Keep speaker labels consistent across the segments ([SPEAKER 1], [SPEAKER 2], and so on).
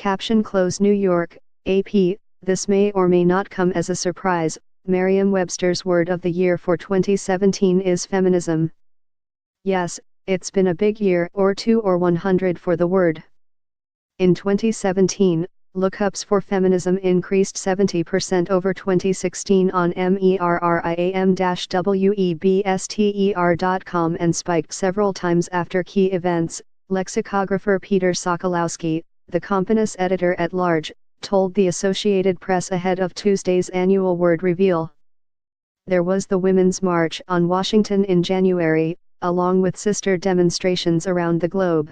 [SPEAKER 1] Caption close New York, AP, this may or may not come as a surprise, Merriam-Webster's word of the year for 2017 is feminism. Yes, it's been a big year or two or 100 for the word. In 2017, lookups for feminism increased 70% over 2016 on Merriam-Webster.com and spiked several times after key events. Lexicographer Peter Sokolowski, the Compass editor-at-large, told the Associated Press ahead of Tuesday's annual word reveal. There was the Women's March on Washington in January, along with sister demonstrations around the globe.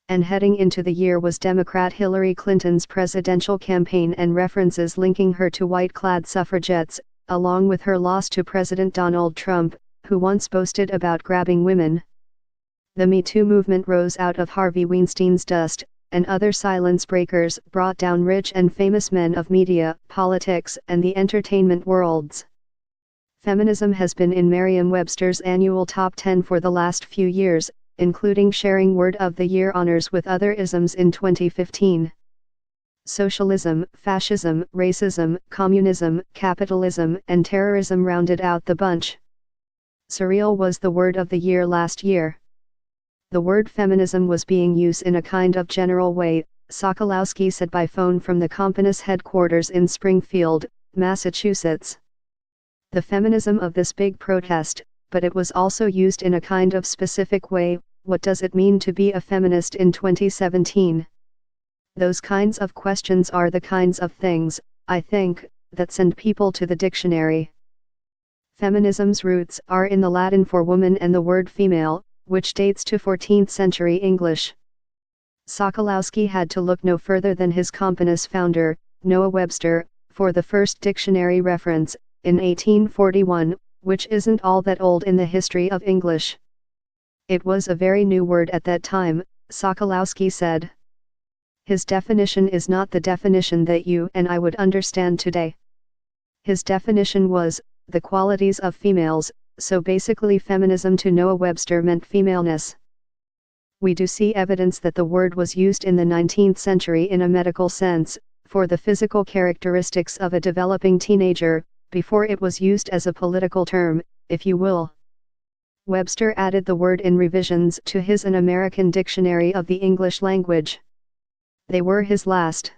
[SPEAKER 1] And heading into the year was Democrat Hillary Clinton's presidential campaign and references linking her to white-clad suffragettes, along with her loss to President Donald Trump, who once boasted about grabbing women. The Me Too movement rose out of Harvey Weinstein's dust, and other silence breakers brought down rich and famous men of media, politics, and the entertainment worlds. Feminism has been in Merriam-Webster's annual top 10 for the last few years, including sharing Word of the Year honors with other isms in 2015. Socialism, fascism, racism, communism, capitalism, and terrorism rounded out the bunch. Surreal was the word of the year last year. The word feminism was being used in a kind of general way, Sokolowski said by phone from the Compass headquarters in Springfield, Massachusetts. The feminism of this big protest, but it was also used in a kind of specific way. What does it mean to be a feminist in 2017? Those kinds of questions are the kinds of things, I think, that send people to the dictionary. Feminism's roots are in the Latin for woman and the word female, which dates to 14th century English. Sokolowski had to look no further than his Compass founder, Noah Webster, for the first dictionary reference, in 1841, which isn't all that old in the history of English. It was a very new word at that time, Sokolowski said. His definition is not the definition that you and I would understand today. His definition was, the qualities of females, so basically feminism to Noah Webster meant femaleness. We do see evidence that the word was used in the 19th century in a medical sense, for the physical characteristics of a developing teenager, before it was used as a political term, if you will. Webster added the word in revisions to his An American Dictionary of the English Language. They were his last.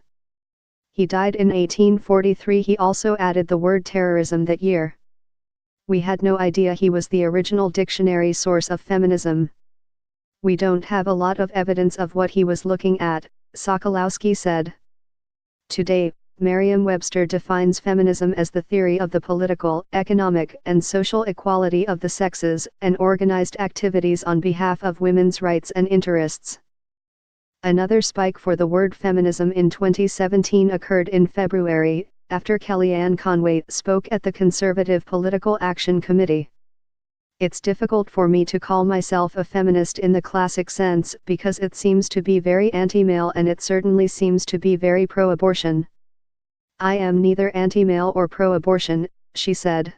[SPEAKER 1] He died in 1843. He also added the word terrorism that year. We had no idea he was the original dictionary source of feminism. We don't have a lot of evidence of what he was looking at, Sokolowski said. Today, Merriam-Webster defines feminism as the theory of the political, economic, and social equality of the sexes, and organized activities on behalf of women's rights and interests. Another spike for the word feminism in 2017 occurred in February, after Kellyanne Conway spoke at the Conservative Political Action Committee. It's difficult for me to call myself a feminist in the classic sense because it seems to be very anti-male and it certainly seems to be very pro-abortion. I am neither anti-male or pro-abortion, she said.